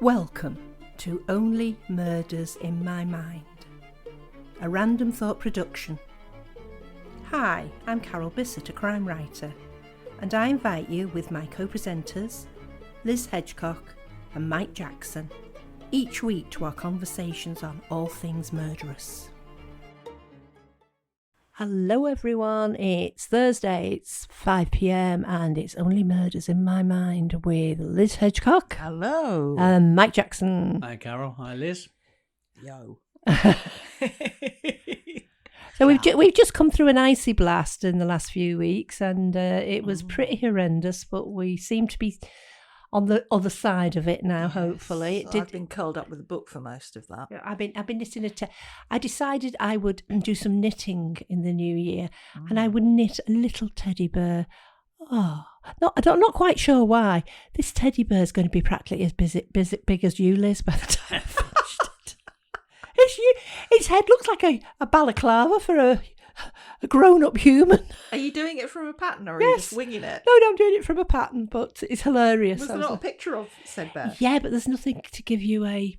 Welcome to Only Murders in My Mind, a Random Thought production. Hi, I'm Carol Bissett, a crime writer, and I invite you with my co-presenters, Liz Hedgecock and Mike Jackson, each week to our conversations on all things murderous. Hello everyone, it's Thursday, it's 5 p.m. and it's Only Murders in My Mind with Liz Hedgecock. Hello. And Mike Jackson. Hi Carol, hi Liz. Yo. So we've just come through an icy blast in the last few weeks and it was pretty horrendous, but we seem to be on the other side of it now, hopefully. I've been curled up with a book for most of that. I've been knitting I decided I would do some knitting in the new year, and I would knit a little teddy bear. Oh, I'm not quite sure why. This teddy bear is going to be practically as big as you, Liz, by the time I've finished it. Its head looks like a balaclava for a grown-up human. Are you doing it from a pattern or are you just winging it? No, I'm doing it from a pattern, but it's hilarious. Was there not a picture of said bear? Yeah, but there's nothing to give you a...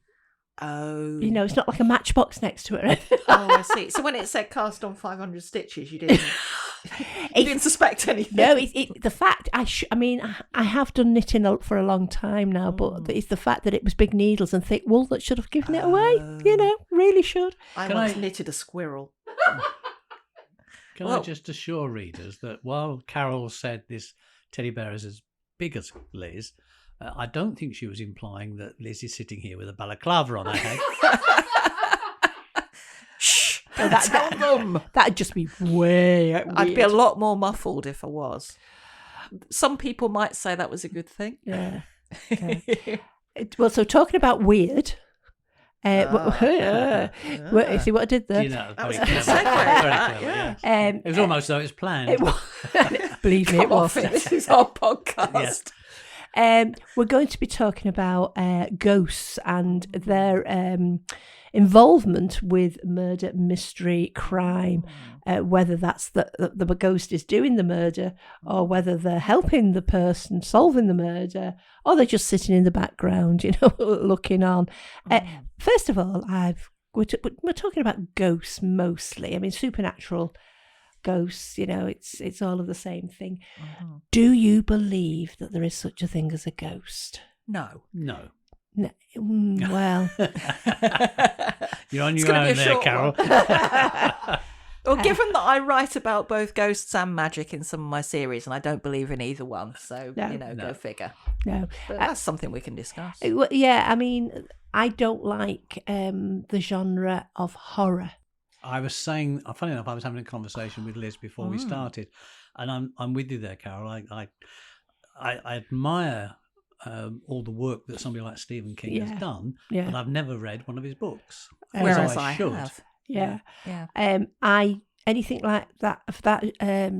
Oh. You know, it's not like a matchbox next to it or anything. Oh, I see. So when it said cast on 500 stitches, you didn't suspect anything? No, the fact, I have done knitting for a long time now, but it's the fact that it was big needles and thick wool that should have given it away. You know, really should. I once knitted a squirrel. Can I just assure readers that while Carol said this teddy bear is as big as Liz, I don't think she was implying that Liz is sitting here with a balaclava on her head. Shh! Tell them! That'd just be way weird. I'd be a lot more muffled if I was. Some people might say that was a good thing. Yeah. Okay. Well, so talking about weird... see what I did there? You know, That was very a good clever. segue, Very that, clever, yeah. yes. It was almost though it was planned. It was. Believe me, it was. This is our podcast. We're going to be talking about ghosts and their involvement with murder, mystery, crime, whether that's the ghost is doing the murder or whether they're helping the person solving the murder or they're just sitting in the background, you know, looking on. First of all, we're talking about ghosts mostly. I mean, supernatural ghosts, you know, it's all of the same thing. Do you believe that there is such a thing as a ghost? No. No. Well, You're on your own there, Carol. Well, given that I write about both ghosts and magic in some of my series, and I don't believe in either one, so, go figure. No. But that's something we can discuss. Yeah, I mean, I don't like the genre of horror. I was saying, funny enough, I was having a conversation with Liz before we started, and I'm with you there, Carol. I admire all the work that somebody like Stephen King has done, but I've never read one of his books. Whereas I should. Have. Yeah. Anything like that of that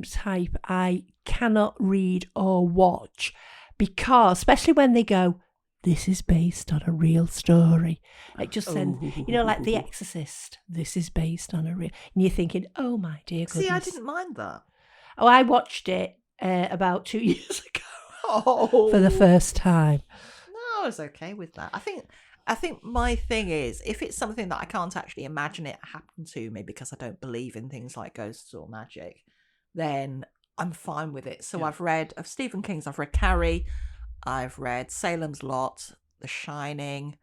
type, I cannot read or watch because, especially when they go, this is based on a real story. It just said, you know, like The Exorcist. This is based on a real... And you're thinking, oh, my dear goodness. See, I didn't mind that. Oh, I watched it about 2 years ago for the first time. No, I was okay with that. I think my thing is, if it's something that I can't actually imagine it happen to me because I don't believe in things like ghosts or magic, then I'm fine with it. So I've read, of Stephen King's, I've read Carrie, I've read Salem's Lot, The Shining,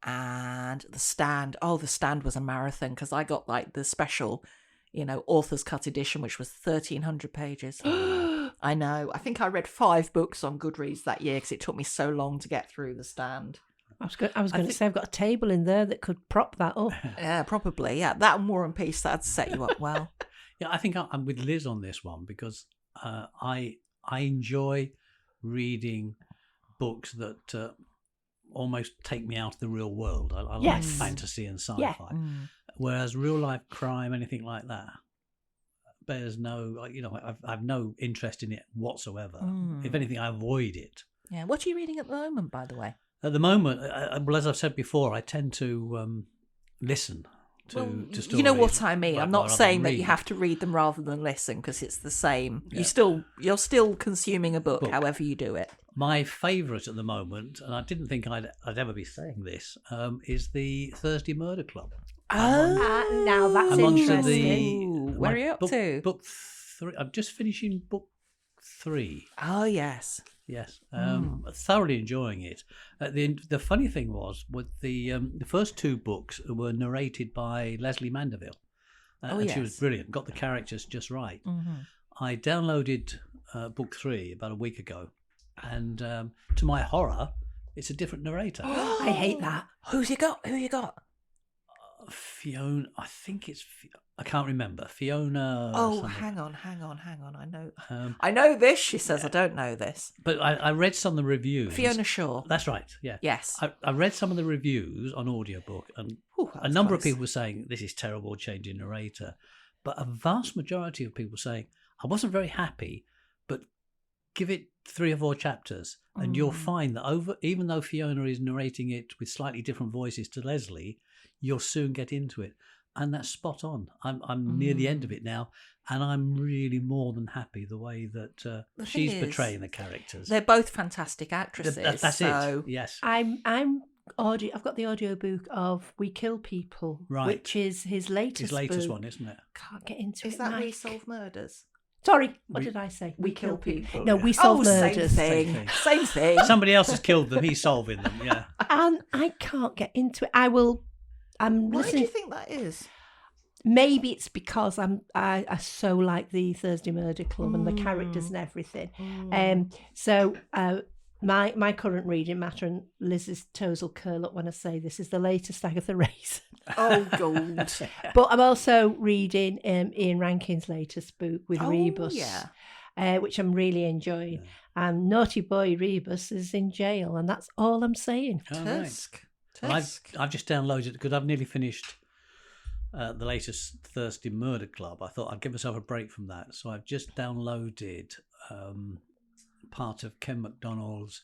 and The Stand. Oh, The Stand was a marathon because I got like the special, you know, author's cut edition, which was 1,300 pages. I know. I think I read 5 books on Goodreads that year because it took me so long to get through The Stand. I was going to say I've got a table in there that could prop that up. Yeah, probably. Yeah, that and War and Peace, that'd set you up well. Yeah, I think I'm with Liz on this one because I enjoy reading books that almost take me out of the real world. I like fantasy and sci-fi. Yeah. Whereas real life crime, anything like that, bears no, you know, I've no interest in it whatsoever. If anything, I avoid it. Yeah. What are you reading at the moment, by the way? At the moment, well, as I've said before, I tend to listen to stories. You know what I mean. I'm not rather saying than that you read. have to read them rather than listen, because it's the same. Yeah. You're still consuming a book, however you do it. My favourite at the moment, and I didn't think I'd ever be saying this, is the Thursday Murder Club. Now that's I'm on to interesting. Where my are you up to? Book 3. I'm just finishing book 3. Oh yes. Yes, thoroughly enjoying it. The funny thing was, with the first 2 books were narrated by Leslie Mandeville, and she was yes. brilliant. Got the characters just right. Mm-hmm. I downloaded book 3 about a week ago, and to my horror, it's a different narrator. I hate that. Who you got? Fiona, I think it's. I can't remember. Fiona. Oh, something. hang on. I know this. She says I don't know this. But I read some of the reviews. Fiona Shaw. That's right. Yeah. Yes. I read some of the reviews on audiobook, and a number of people were saying this is terrible, changing narrator. But a vast majority of people saying I wasn't very happy, but give it 3 or 4 chapters, and you'll find that even though Fiona is narrating it with slightly different voices to Leslie, you'll soon get into it. And that's spot on. I'm near the end of it now, and I'm really more than happy the way that she's portraying the characters. They're both fantastic actresses. That's so... it. Yes. I've got the audiobook of We Kill People, Right. which is his latest book. one, isn't it? Can't get into Is it. that Mike. We Solve Murders? Sorry, what did I say? We Kill People. No, We Solve Murders. Same thing. Same thing. Somebody else has killed them. He's solving them. Yeah. And I can't get into it. I'm Why listening. do you think that is? Maybe it's because I so like the Thursday Murder Club and the characters and everything. So my current reading matter, and Liz's toes will curl up when I say this, is the latest Agatha Raisin. Oh God! But I'm also reading Ian Rankin's latest book with Rebus, which I'm really enjoying. Yeah. And naughty boy Rebus is in jail, and that's all I'm saying. Oh, right. Well, I've just downloaded it because I've nearly finished the latest Thursday Murder Club. I thought I'd give myself a break from that, so I've just downloaded part of Ken MacDonald's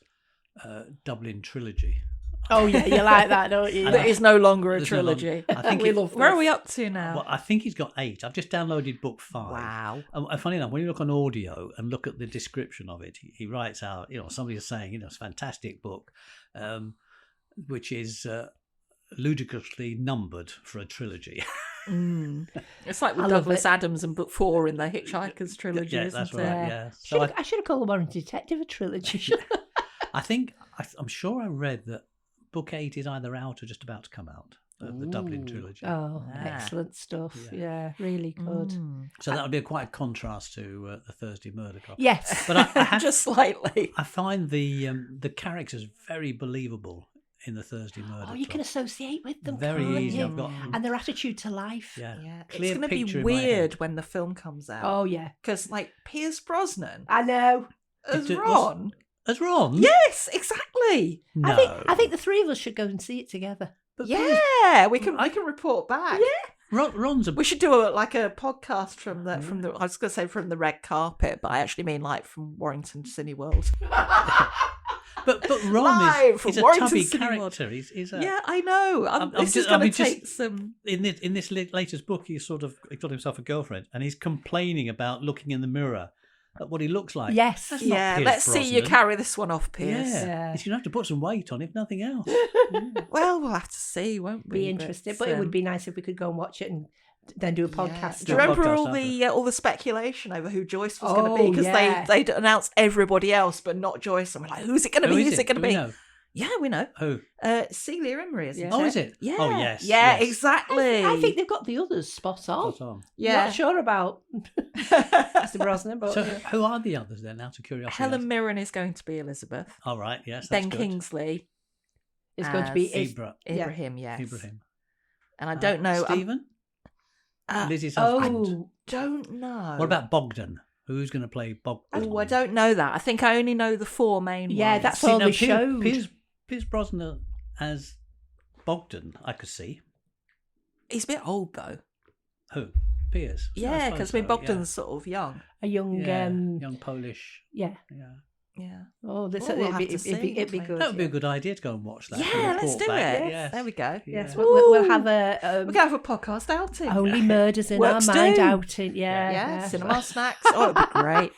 Dublin trilogy. Oh yeah, you like that, don't you? That is no longer a There's no longer- trilogy. I think Where are we up to now? Well, I think he's got 8. I've just downloaded book 5. Wow. And funny enough, when you look on audio and look at the description of it, he writes out, somebody's saying, it's a fantastic book, which is ludicrously numbered for a trilogy. It's like with Douglas Adams and Book 4 in the Hitchhiker's trilogy, Yeah, isn't that's it? right. Yeah. So I should have called The Warren Detective a trilogy. I'm sure I read that book 8 is either out or just about to come out. The Dublin trilogy. Oh, excellent stuff. Yeah, really good. So that would be quite a contrast to the Thursday Murder Club. Yes. But I have, Just slightly. I find the characters very believable in the Thursday Murder Club. You can associate with them. Very can't easy. you? I've got And their attitude to life. yeah. It's Clear going to be picture in my head. weird when the film comes out. Oh yeah. Because, Pierce Brosnan I know. as It- Ron. As Ron? Yes, exactly. No. I think the three of us should go and see it together. But Yeah, we can report back. Ron's a We should do a podcast from the I was going to say from the red carpet, but I actually mean from Warrington Cineworld. But Ron Live is from a Warrington tubby Cinema. character. He's a, Yeah, I know. This is going to take some. In this latest book, he got himself a girlfriend, and he's complaining about looking in the mirror at what he looks like. Yes. That's not Yeah, Pierce let's see you Brosnan. carry this one off, Pierce. Yeah. He's going to have to put some weight on, if nothing else. Well, we'll have to see, won't we? Be interested, but it would be nice if we could go and watch it and then do a podcast. Do you remember podcast, all the speculation over who Joyce was going to be? Because yeah. they'd announced everybody else, but not Joyce. And we're like, who's it going to be? Who's it going to Do we be? know? Yeah, we know. Who? Celia Imrie, isn't it? Oh, is it? Yeah. Oh, yes. Yeah, yes. exactly. I think they've got the others spot on. Spot on. Yeah. Not sure about Mr. Brosnan, but So who are the others then, out of curiosity? Helen Mirren is going to be Elizabeth. All right, yes, that's Ben good. Kingsley, it's going to be Ibrahim, yes. Ibrahim. And I don't know. Stephen? Lizzie's husband. Oh, Don't know. What about Bogdan? Who's going to play Bogdan? Oh, I don't know that. I think I only know the 4 main yeah, ones. that's all they showed. Pierce Brosnan as Bogdan, I could see. He's a bit old though. Who? Pierce? Yeah, because so, Bogdan's sort of young. A young, young Polish. yeah. Yeah. Oh, this Well, we'll it'd, have be, to it'd, be, see, it'd be won't we? good. That would be a good idea to go and watch that. and Yeah, let's report do back. it. Yeah. There we go. Yes, Yeah. we'll have a We're going to have a podcast outing. Only Murders in Works Our Mind do. outing. Yeah, Yeah, cinema snacks. Oh, it'd be great.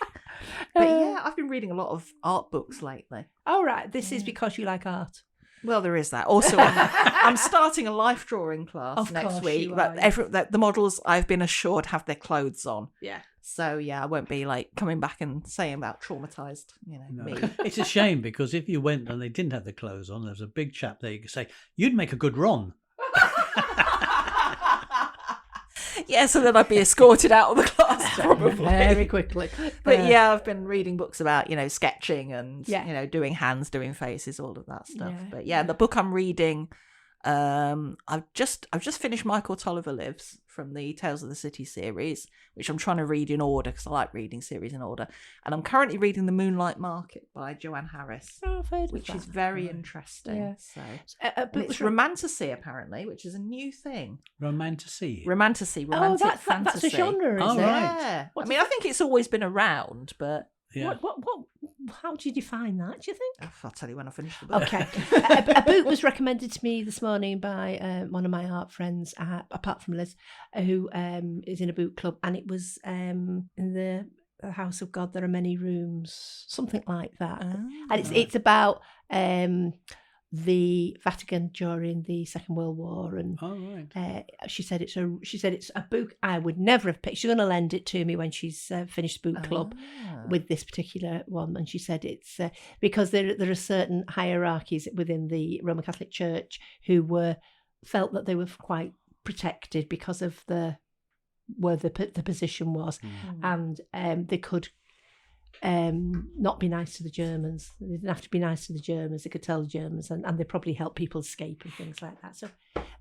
But yeah, I've been reading a lot of art books lately. Oh, right. This is because you like art. Well, there is that. Also, I'm starting a life drawing class Of next course week. you But are, the models, I've been assured, have their clothes on. Yeah. So yeah, I won't be like coming back and saying about traumatized, No. me. It's a shame because if you went and they didn't have the clothes on, there's a big chap there you could say, you'd make a good Ron. Yeah, so then I'd be escorted out of the class probably. Very quickly. But yeah, I've been reading books about, sketching and, Yeah. doing hands, doing faces, all of that stuff. Yeah. But yeah, the book I'm reading, I've just finished Michael Tolliver Lives from the Tales of the City series, which I'm trying to read in order because I like reading series in order. And I'm currently reading The Moonlight Market by Joanne Harris, Oh, I've heard of which that. is very interesting. Yeah. So But and it's romantasy apparently, which is a new thing. Romantasy. Romantasy, Oh, romantic fantasy. that's a genre, is Oh, it? right. Yeah. What I mean, I think it's always been around, but Yeah. What, how do you define that, do you think? I'll tell you when I finish the book. Okay. a book was recommended to me this morning by one of my art friends, apart from Liz, who is in a book club, and it was in the House of God, There Are Many Rooms, something like that. And it's about the Vatican during the Second World War, and Oh, right. she said it's a book I would never have picked. She's going to lend it to me when she's finished book club with this particular one, and she said it's because there are certain hierarchies within the Roman Catholic Church who felt that they were quite protected because of where the position was, and they could not be nice to the Germans. They didn't have to be nice to the Germans. They could tell the Germans, and they probably helped people escape and things like that. So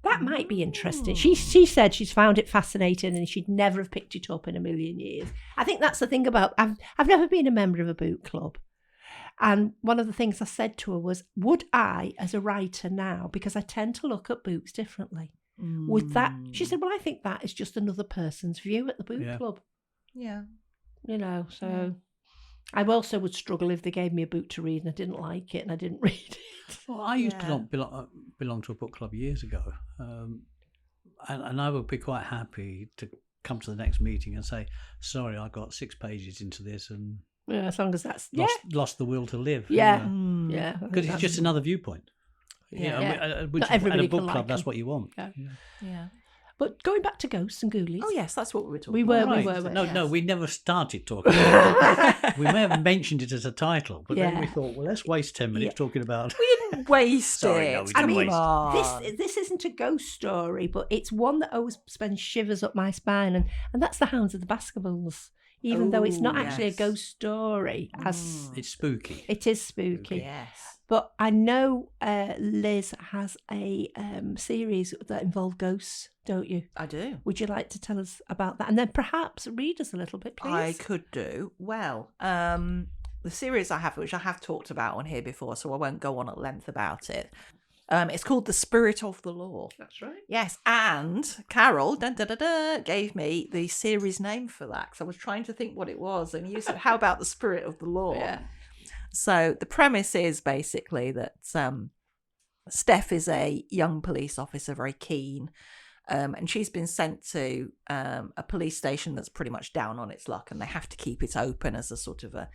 that might be interesting. She said she's found it fascinating and she'd never have picked it up in a million years. I think that's the thing about I've never been a member of a book club. And one of the things I said to her was, would I, as a writer now, because I tend to look at books differently, would that? She said, well, I think that is just another person's view at the book club. Yeah. So... Yeah. I also would struggle if they gave me a book to read and I didn't like it and I didn't read it. Well, I used to not belong to a book club years ago, and I would be quite happy to come to the next meeting and say, sorry, I got 6 pages into this and as long as that's lost the will to live. Yeah. Yeah. Because it's just another viewpoint. Which Not everybody at a book can club, like that's them. what you want. Yeah. But going back to ghosts and ghoulies. Oh yes, that's what we were talking We were, about. we were. No, we never started talking about it. We may have mentioned it as a title, but then we thought, well, let's waste 10 minutes talking about We didn't waste Sorry, it. no, we didn't Come waste it. on. This isn't a ghost story, but it's one that always sends shivers up my spine, and that's the Hounds of the Baskervilles. Even though it's not actually a ghost story, as it's spooky. it is spooky. Yes. But I know Liz has a series that involve ghosts, don't you? I do. Would you like to tell us about that? And then perhaps read us a little bit, please. I could do. Well, the series I have, which I have talked about on here before, so I won't go on at length about it. It's called The Spirit of the Law. That's right. Yes, and Carol gave me the series name for that because I was trying to think what it was, and you said, "How about The Spirit of the Law?" Yeah. So the premise is basically that Steph is a young police officer, very keen, and she's been sent to a police station that's pretty much down on its luck, and they have to keep it open as a sort of a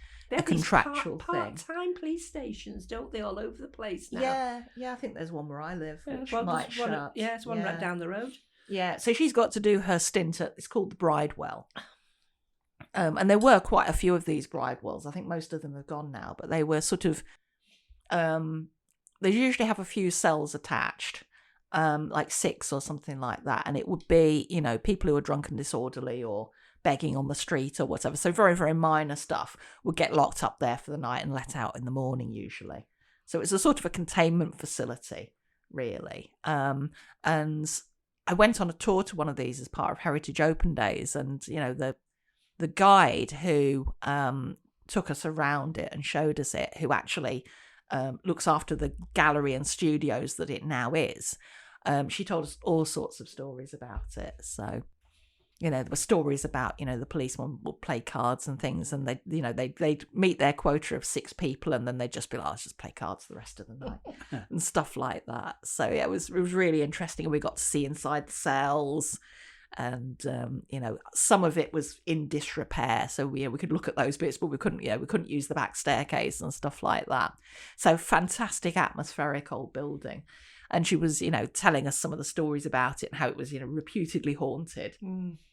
contractual thing. Part-time police stations, don't they, all over the place now? Yeah, I think there's one where I live, which well, might there's one- shut. it's one right down the road. Yeah, so she's got to do her stint at, it's called the Bridewell. And there were quite a few of these Bridewells. I think most of them have gone now, but they were sort of, they usually have a few cells attached, like 6 or something like that. And it would be, people who are drunk and disorderly or begging on the street or whatever. So very, very minor stuff would get locked up there for the night and let out in the morning usually. So it's a sort of a containment facility, really. And I went on a tour to one of these as part of Heritage Open Days, and the guide who took us around it and showed us it, who actually looks after the gallery and studios that it now is, she told us all sorts of stories about it. So there were stories about, the policemen would play cards and things, and they'd meet their quota of 6 people, and then they'd just be like, let's just play cards the rest of the night and stuff like that. So yeah, it was really interesting. And we got to see inside the cells, and some of it was in disrepair, so we could look at those bits, but we couldn't use the back staircase and stuff like that. So fantastic atmospheric old building. And she was, telling us some of the stories about it and how it was, reputedly haunted.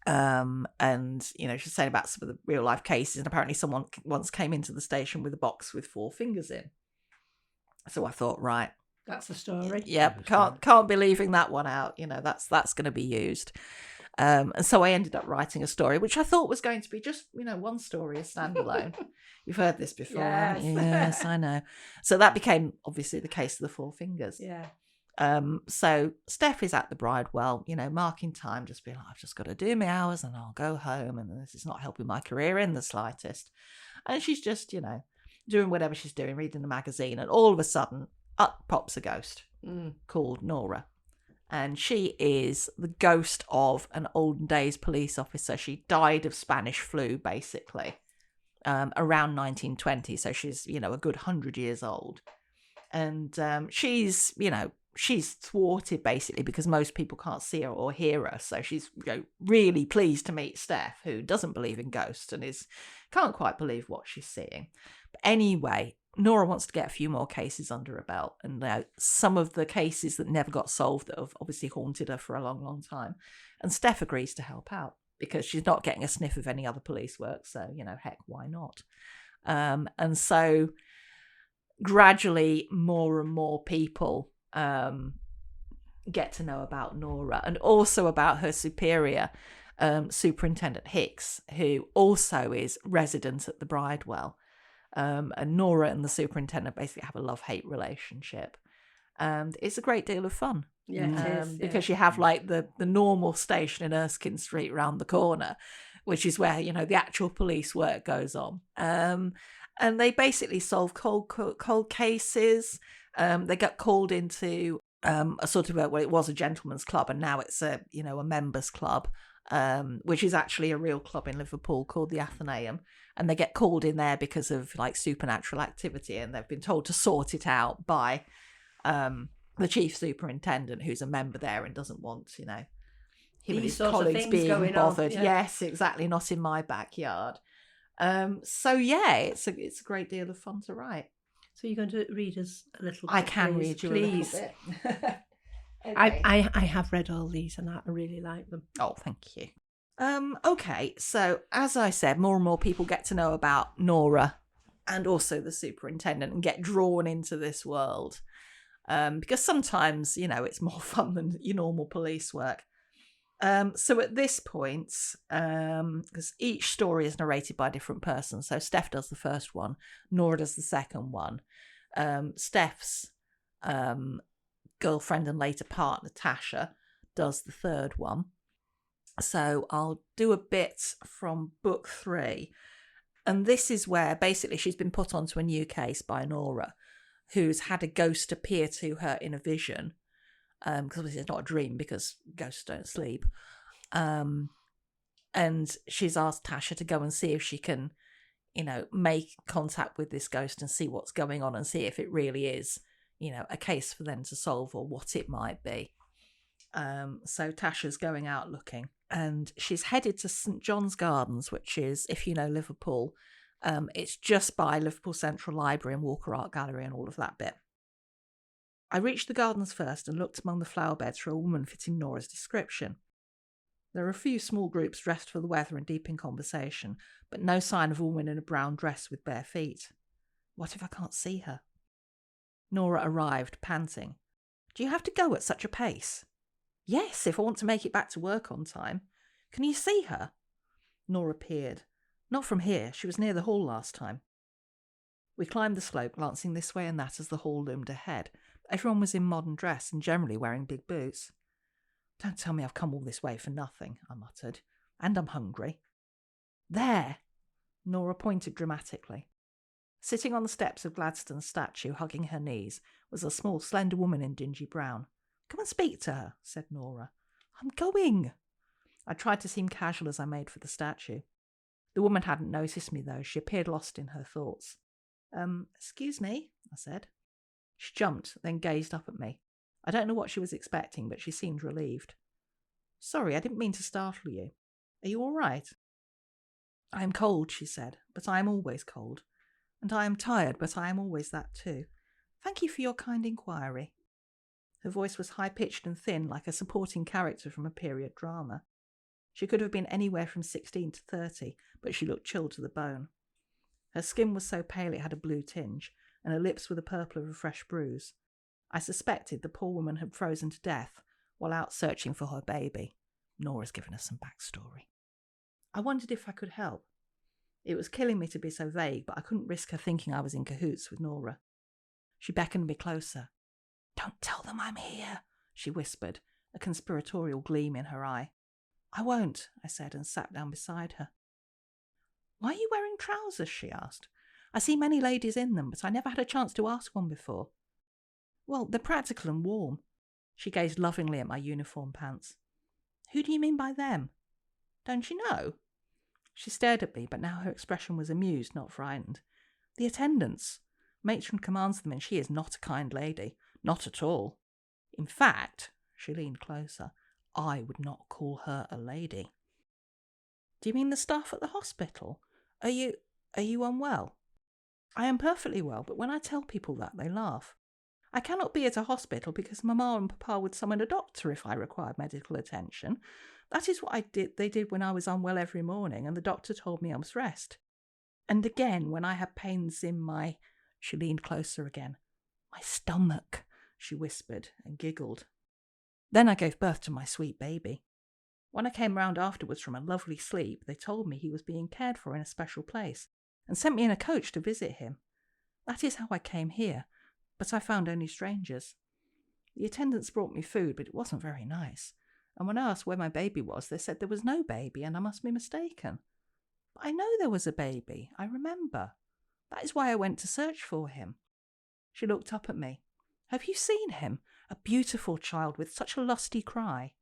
And, she's saying about some of the real life cases. And apparently someone once came into the station with a box with 4 fingers in. So I thought, right. That's the story. Yep. Can't be leaving that one out. That's going to be used. And so I ended up writing a story, which I thought was going to be just, one story, a standalone. You've heard this before, haven't you? Yes, I know. So that became, obviously, the case of the 4 fingers. Yeah. So Steph is at the Bridewell, marking time, just being like, I've just got to do my hours and I'll go home, and this is not helping my career in the slightest. And she's just, doing whatever she's doing, reading the magazine, and all of a sudden, up pops a ghost called Nora. And she is the ghost of an olden days police officer. She died of Spanish flu, basically, around 1920. So she's, a good 100 years old. And she's thwarted, basically, because most people can't see her or hear her. So she's really pleased to meet Steph, who doesn't believe in ghosts and can't quite believe what she's seeing. But anyway, Nora wants to get a few more cases under her belt, and some of the cases that never got solved that have obviously haunted her for a long, long time. And Steph agrees to help out because she's not getting a sniff of any other police work. So, heck, why not? And so gradually more and more people get to know about Nora, and also about her superior, Superintendent Hicks, who also is resident at the Bridewell. And Nora and the superintendent basically have a love-hate relationship, and it's a great deal of fun. Yeah, it is, because you have the normal station in Erskine Street round the corner, which is where the actual police work goes on. And they basically solve cold cases. They got called into a sort of it was a gentleman's club, and now it's a members club, which is actually a real club in Liverpool called the Athenaeum. And they get called in there because of supernatural activity, and they've been told to sort it out by the chief superintendent, who's a member there and doesn't want him and his colleagues being bothered. Yes, exactly, not in my backyard. So yeah, it's a great deal of fun to write. So you're going to read us a little bit? I can read you please. A little bit. Okay. I have read all these and I really like them. Oh, thank you. Okay, so as I said, more and more people get to know about Nora and also the superintendent and get drawn into this world. Because sometimes, it's more fun than your normal police work. So at this point, because each story is narrated by a different person. So Steph does the first one, Nora does the second one. Steph's girlfriend and later partner, Tasha, does the third one. So I'll do a bit from book 3. And this is where basically she's been put onto a new case by Nora, who's had a ghost appear to her in a vision. Because obviously it's not a dream because ghosts don't sleep. And she's asked Tasha to go and see if she can, make contact with this ghost and see what's going on and see if it really is, a case for them to solve or what it might be. So Tasha's going out looking, and she's headed to St John's Gardens, which is, if you know Liverpool, it's just by Liverpool Central Library and Walker Art Gallery and all of that bit. I reached the gardens first and looked among the flower beds for a woman fitting Nora's description. There are a few small groups dressed for the weather and deep in conversation, but no sign of a woman in a brown dress with bare feet. What if I can't see her? Nora arrived, panting. Do you have to go at such a pace? Yes, if I want to make it back to work on time. Can you see her? Nora peered. Not from here, she was near the hall last time. We climbed the slope, glancing this way and that as the hall loomed ahead. Everyone was in modern dress and generally wearing big boots. Don't tell me I've come all this way for nothing, I muttered. And I'm hungry. There! Nora pointed dramatically. Sitting on the steps of Gladstone's statue, hugging her knees, was a small, slender woman in dingy brown. Come and speak to her, said Nora. I'm going. I tried to seem casual as I made for the statue. The woman hadn't noticed me, though. She appeared lost in her thoughts. Excuse me, I said. She jumped, then gazed up at me. I don't know what she was expecting, but she seemed relieved. Sorry, I didn't mean to startle you. Are you all right? I am cold, she said, but I am always cold. And I am tired, but I am always that too. Thank you for your kind inquiry. Her voice was high-pitched and thin, like a supporting character from a period drama. She could have been anywhere from 16 to 30, but she looked chilled to the bone. Her skin was so pale it had a blue tinge, and her lips were the purple of a fresh bruise. I suspected the poor woman had frozen to death while out searching for her baby. Nora's given us some backstory. I wondered if I could help. It was killing me to be so vague, but I couldn't risk her thinking I was in cahoots with Nora. She beckoned me closer. Don't tell them I'm here, she whispered, a conspiratorial gleam in her eye. I won't, I said, and sat down beside her. Why are you wearing trousers? She asked. I see many ladies in them, but I never had a chance to ask one before. Well, they're practical and warm. She gazed lovingly at my uniform pants. Who do you mean by them? Don't you know? She stared at me, but now her expression was amused, not frightened. The attendants. Matron commands them, and she is not a kind lady. Not at all. In fact, she leaned closer, I would not call her a lady. Do you mean the staff at the hospital? Are you unwell? I am perfectly well, but when I tell people that, they laugh. I cannot be at a hospital because Mamma and Papa would summon a doctor if I required medical attention. That is what they did when I was unwell every morning, and the doctor told me I must rest. And again, when I had pains in my... She leaned closer again. My stomach, she whispered and giggled. Then I gave birth to my sweet baby. When I came round afterwards from a lovely sleep, they told me he was being cared for in a special place and sent me in a coach to visit him. That is how I came here, but I found only strangers. The attendants brought me food, but it wasn't very nice. And when I asked where my baby was, they said there was no baby and I must be mistaken. But I know there was a baby, I remember. That is why I went to search for him. She looked up at me. Have you seen him? A beautiful child with such a lusty cry.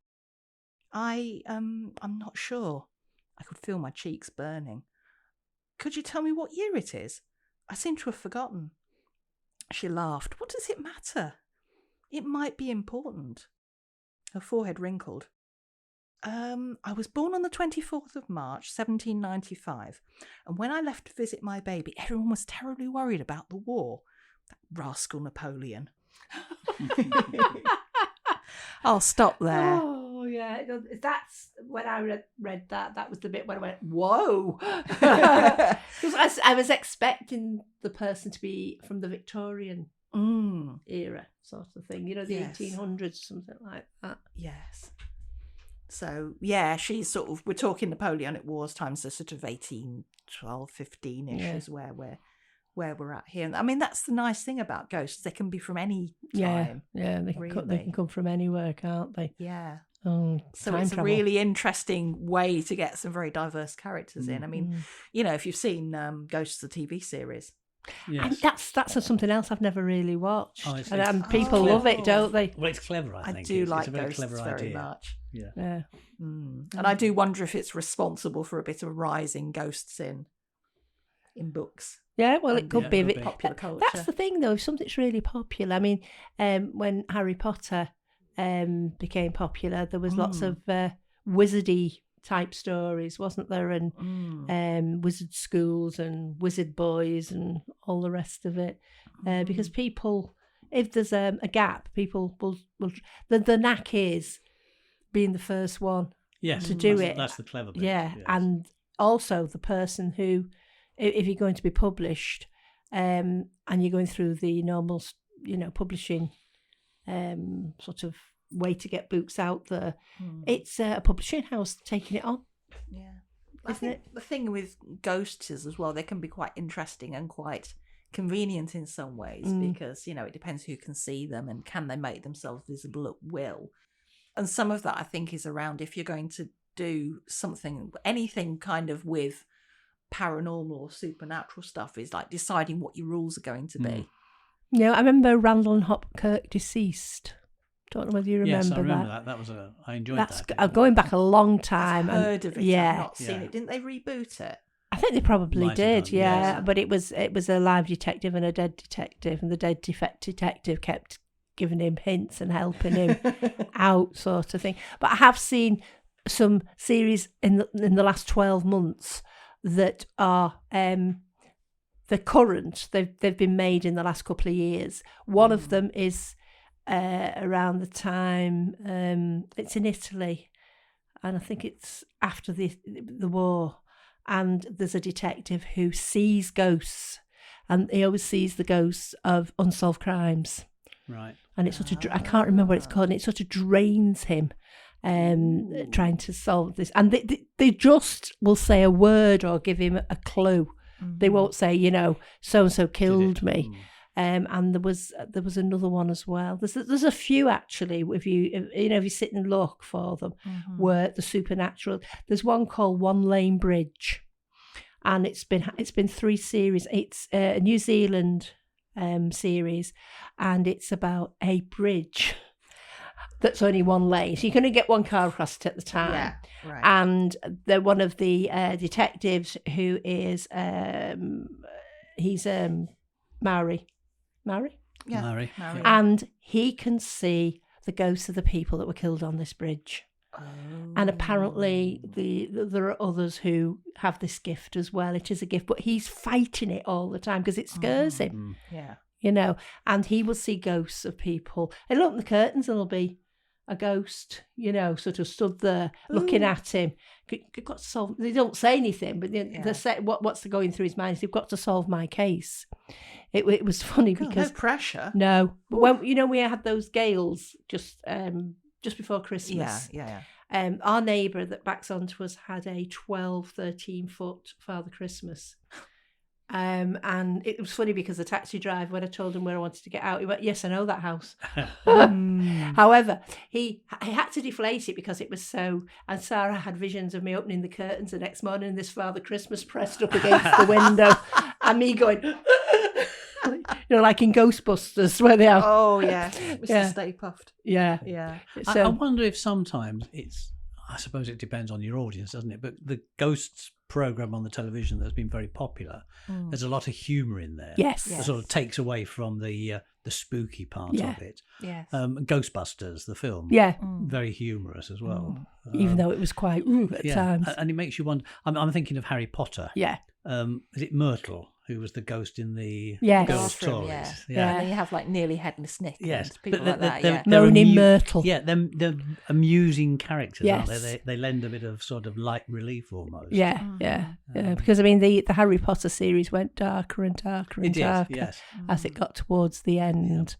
I'm not sure. I could feel my cheeks burning. Could you tell me what year it is? I seem to have forgotten. She laughed. What does it matter? It might be important. Her forehead wrinkled. I was born on the 24th of March, 1795, and when I left to visit my baby, everyone was terribly worried about the war. That rascal Napoleon. I'll stop there. Oh, yeah. That's when I read that. That was the bit when I went, whoa. Because I was expecting the person to be from the Victorian era sort of thing. You know, the 1800s, something like that. Yes. So, yeah, she's sort of, we're talking Napoleonic Wars times, so sort of 1812, 15-ish is where we're at here. And I mean, that's the nice thing about ghosts. They can be from any time. Yeah, they can come from anywhere, can't they? Yeah. Oh, so it's a really interesting way to get some very diverse characters in. I mean, you know, if you've seen Ghosts, the TV series. Yes. And that's something else I've never really watched. Oh, and people love it, don't they? Well, it's clever, I think. I do like it's a very Ghosts clever very idea. much. Yeah. And I do wonder if it's responsible for a bit of a rise in ghosts in books. Yeah, well, it could be. Popular culture. That's the thing, though. If something's really popular, I mean, when Harry Potter became popular, there was lots of wizardy type stories, wasn't there? And wizard schools and wizard boys and all the rest of it. Because people, if there's a gap, people will. The knack is being the first one to do it. That's the clever bit. Yeah, yes. and also the person who, if you're going to be published, and you're going through the normal, publishing sort of way to get books out there, it's a publishing house taking it on. Yeah, I think the thing with ghosts is as well, they can be quite interesting and quite convenient in some ways because it depends who can see them and can they make themselves visible at will. And some of that, I think, is around if you're going to do anything kind of with paranormal or supernatural stuff, is like deciding what your rules are going to be. I remember Randall and Hopkirk Deceased. Don't know whether you remember yes, I remember that. that. I enjoyed That's that. going back a long time. I've heard of it. Yeah. I've not seen Yeah. it. Didn't they reboot it? I think they probably Might have did, done, yeah. yes. But it was a live detective and a dead detective, and the dead detective kept giving him hints and helping him out, sort of thing. But I have seen some series in the last 12 months that are the current. They've been made in the last couple of years. One of them is around the time it's in Italy, and I think it's after the war. And there's a detective who sees ghosts, and he always sees the ghosts of unsolved crimes. Right. And it sort of, I can't remember what it's called, and it sort of drains him trying to solve this. And they just will say a word or give him a clue. Mm-hmm. They won't say, so-and-so killed me. And there was another one as well. There's a few actually. If you sit and look for them, where the supernatural. There's one called One Lane Bridge, and it's been 3 series. It's a New Zealand series, and it's about a bridge that's only one lane, so you can only get one car across it at the time. Yeah, right. And they're one of the detectives who is he's Maori. Yeah, Maori. And he can see the ghosts of the people that were killed on this bridge. Oh. And apparently there are others who have this gift as well. It is a gift, but he's fighting it all the time because it scares him. Yeah. And he will see ghosts of people. He'll open the curtains and there'll be a ghost, sort of stood there looking at him. You've got to solve. They don't say anything, but they say what's going through his mind is, you've got to solve my case. It was funny because no pressure. No, but when we had those gales just before Christmas. Yeah. Our neighbour that backs onto us had a 13 foot Father Christmas. And it was funny because the taxi driver, when I told him where I wanted to get out, he went, "Yes, I know that house." However, he had to deflate it because it was so. And Sarah had visions of me opening the curtains the next morning, and this Father Christmas pressed up against the window, and me going, like in Ghostbusters, where they have. Oh yeah, Mr. Stay Puffed. Yeah. I wonder if sometimes I suppose it depends on your audience, doesn't it? But the Ghosts program on the television that's been very popular, there's a lot of humour in there. Yes. That sort of takes away from the spooky part of it. Yes. Ghostbusters, the film. Yeah. Very humorous as well. Even though it was quite at times. And it makes you wonder. I'm thinking of Harry Potter. Yeah. Is it Myrtle who was the ghost in the girls' bathroom, toilet? Yeah. And then you have like nearly headless Nick. Yes, and people like that. they're Moaning Myrtle. Yeah, they're amusing characters, Yes. aren't they? They lend a bit of sort of light relief almost. Yeah. Because the Harry Potter series went darker and darker and darker yes. as it got towards the end.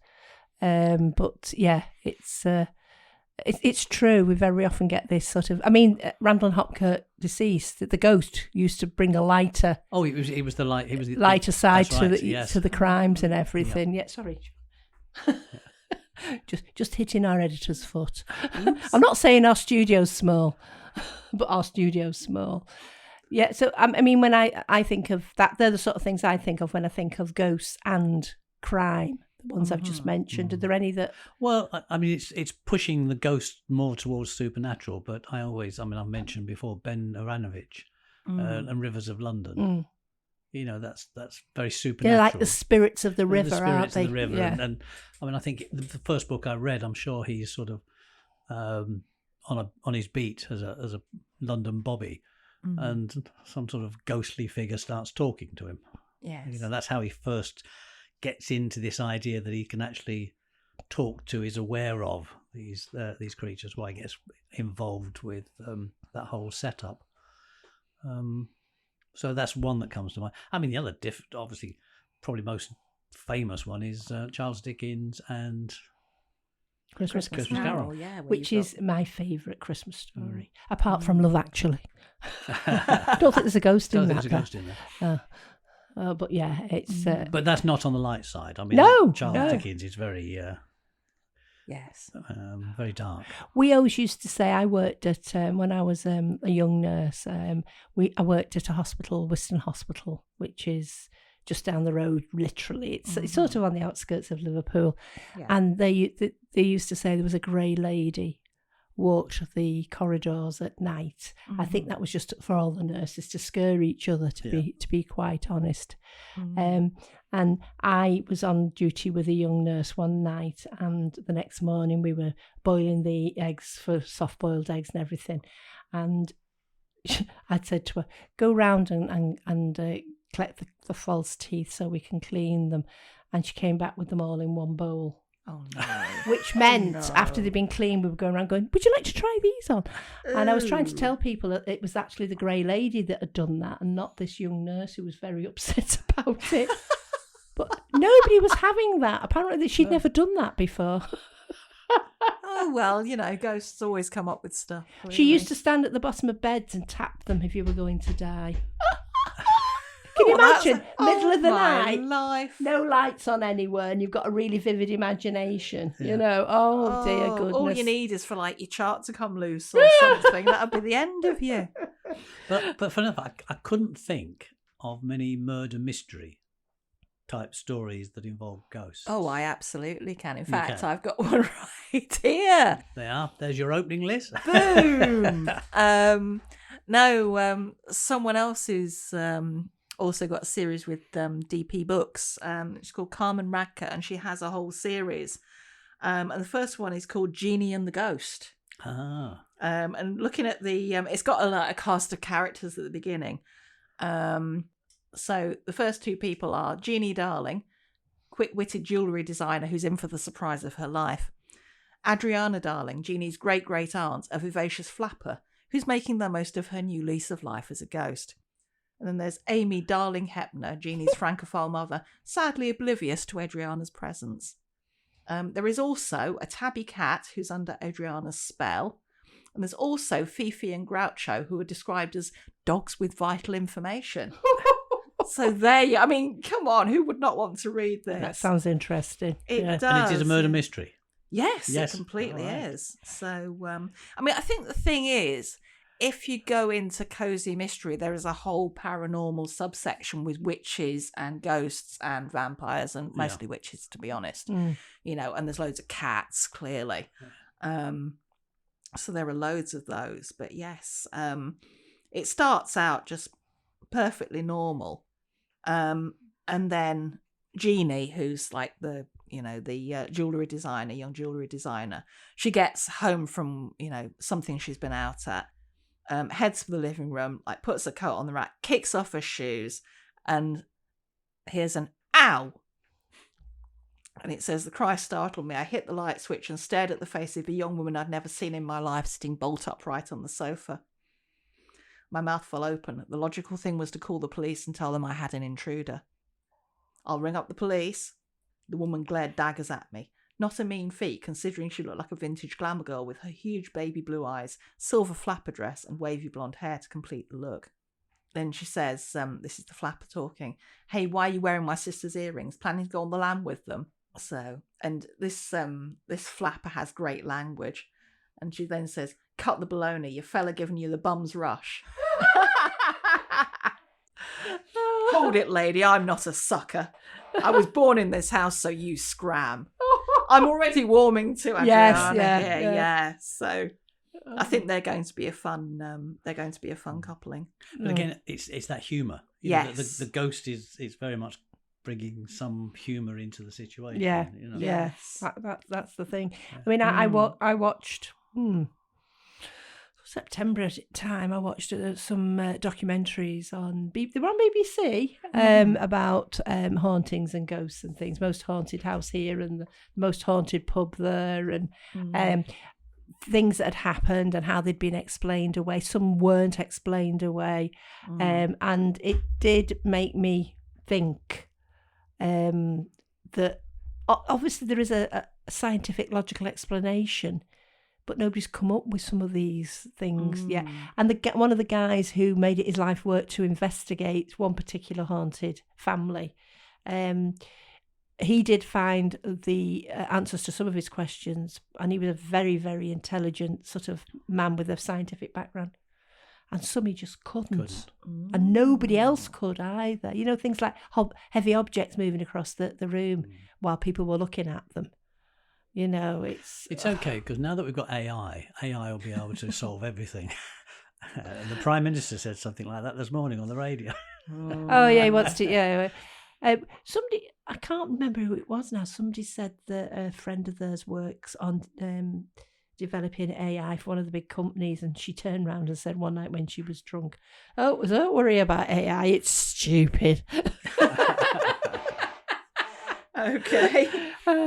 But yeah, it's true. We very often get this sort of. Randall and Hopkirk, deceased, the ghost used to bring a lighter. Oh, it was the light. It was the lighter side to the crimes and everything. Yeah, sorry. just hitting our editor's foot. Oops. I'm not saying our studio's small, but our studio's small. Yeah. So when I think of that, they're the sort of things I think of when I think of ghosts and crime. The ones I've just mentioned. Are there any that? Well, it's pushing the ghost more towards supernatural. But I've mentioned before Ben Aranovich and Rivers of London. That's very supernatural. They're like the spirits of the river, aren't they? Of the river. Yeah. And I think the first book I read, I'm sure he's sort of on his beat as a London bobby, and some sort of ghostly figure starts talking to him. Yes. That's how he first gets into this idea that he can actually talk to, is aware of these creatures. Why he gets involved with that whole setup. So that's one that comes to mind. The other obviously probably most famous one is Charles Dickens and Christmas Carol. Yeah, which is my favourite Christmas story, apart from Love Actually. I don't think there's a ghost in that. There's a ghost in there. But yeah, it's. But that's not on the light side. Charles Dickens is very. Yes. Very dark. We always used to say, I worked at when I was a young nurse. I worked at a hospital, Whiston Hospital, which is just down the road, literally. It's sort of on the outskirts of Liverpool. Yeah. And they used to say there was a grey lady walked the corridors at night. I think that was just for all the nurses to scare each other, to be quite honest. And I was on duty with a young nurse one night, and the next morning we were boiling the eggs for soft-boiled eggs and everything. And I'd said to her, go round and collect the false teeth so we can clean them. And she came back with them all in one bowl. Oh, no. Which meant after they'd been cleaned, we were going around going, would you like to try these on? And I was trying to tell people that it was actually the grey lady that had done that and not this young nurse who was very upset about it. But nobody was having that. Apparently she'd never done that before. Oh, well, ghosts always come up with stuff. Really. She used to stand at the bottom of beds and tap them if you were going to die. Can you imagine? Middle of the night, life. No lights on anywhere, and you've got a really vivid imagination. Oh dear goodness. All you need is for your chart to come loose or something. That'll be the end of you. But for enough, I couldn't think of many murder mystery type stories that involve ghosts. Oh, I absolutely can. In fact, I've got one right here. There's your opening list. Boom. Someone else who's also got a series with DP Books. It's called Carmen Radka, and she has a whole series. And the first one is called Genie and the Ghost. And looking at the, it's got a cast of characters at the beginning. So the first two people are Jeannie Darling, quick-witted jewellery designer who's in for the surprise of her life. Adriana Darling, Jeannie's great-great-aunt, a vivacious flapper who's making the most of her new lease of life as a ghost. And then there's Amy Darling Hepner, Jeannie's francophile mother, sadly oblivious to Adriana's presence. There is also a tabby cat who's under Adriana's spell. And there's also Fifi and Groucho, who are described as dogs with vital information. So come on, who would not want to read this? That sounds interesting. It does. And it is a murder mystery. Yes, it completely is. So, I think the thing is, if you go into cozy mystery, there is a whole paranormal subsection with witches and ghosts and vampires, and mostly witches, to be honest. And there's loads of cats, clearly. So there are loads of those. But yes, it starts out just perfectly normal. And then Jeannie, who's like the jewellery designer, young jewellery designer, she gets home from, something she's been out at, heads for the living room, puts her coat on the rack, kicks off her shoes, and hears an ow. And it says, the cry startled me. I hit the light switch and stared at the face of a young woman I'd never seen in my life, sitting bolt upright on the sofa. My mouth fell open. The logical thing was to call the police and tell them I had an intruder. I'll ring up the police. The woman glared daggers at me. Not a mean feat, considering she looked like a vintage glamour girl with her huge baby blue eyes, silver flapper dress, and wavy blonde hair to complete the look. Then she says, this is the flapper talking, hey, why are you wearing my sister's earrings? Planning to go on the lam with them? So, and this flapper has great language. And she then says, cut the baloney, your fella giving you the bum's rush. Hold it, lady, I'm not a sucker. I was born in this house, so you scram. I'm already warming to Adriana here. Yeah. So I think they're going to be a fun. Coupling. But again, it's that humour. Yes, the ghost is very much bringing some humour into the situation. Yeah, yes, that's the thing. I mean, I watched. September time, I watched some documentaries on they were on BBC about hauntings and ghosts and things. Most haunted house here and the most haunted pub there, and things that had happened and how they'd been explained away. Some weren't explained away, and it did make me think that obviously there is a scientific, logical explanation. But nobody's come up with some of these things yet. And one of the guys who made it his life work to investigate one particular haunted family, he did find the answers to some of his questions, and he was a very, very intelligent sort of man with a scientific background. and some he just couldn't. Couldn't. And nobody else could either. You know, things like heavy objects moving across the room while people were looking at them. You know, it's okay, because now that we've got AI will be able to solve everything. The Prime Minister said something like that this morning on the radio. Oh yeah, he wants to. Yeah, somebody, I can't remember who it was now. Somebody said that a friend of theirs works on developing AI for one of the big companies, and she turned around and said one night when she was drunk, "Oh, don't worry about AI. It's stupid." Okay.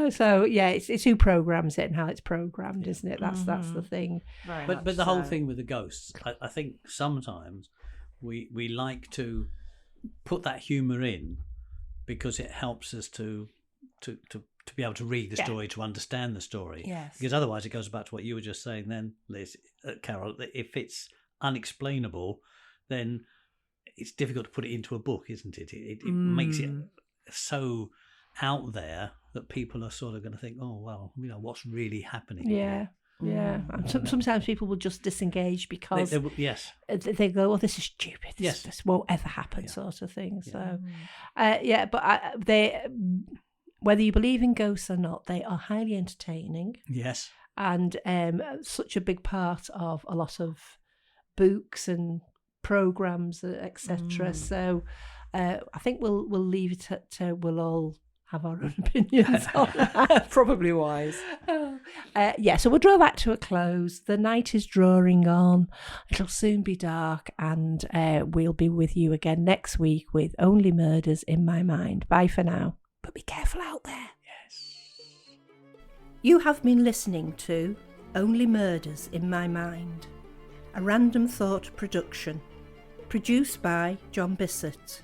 So yeah, it's who programs it and how it's programmed, isn't it? That's the thing. But the whole thing with the ghosts, I think sometimes we like to put that humour in because it helps us to be able to read the story, to understand the story. Yes. Because otherwise it goes back to what you were just saying then, Liz, Carol, that if it's unexplainable, then it's difficult to put it into a book, isn't it? It makes it so out there that people are sort of going to think, oh, well, you know, what's really happening Yeah. here? Yeah, and sometimes people will just disengage because yes, they go, "Oh, this is stupid. This won't ever happen," sort of thing. So, they, whether you believe in ghosts or not, they are highly entertaining. Yes, and such a big part of a lot of books and programs, etc. So, I think we'll leave it to we'll all have our own opinions on that. Probably wise. So we'll draw that to a close. The night is drawing on. It'll soon be dark, and we'll be with you again next week with Only Murders in My Mind. Bye for now. But be careful out there. yes. You have been listening to Only Murders in My Mind, a Random Thought production, produced by John Bissett.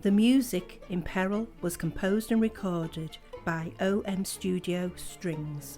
The music in Peril was composed and recorded by OM Studio Strings.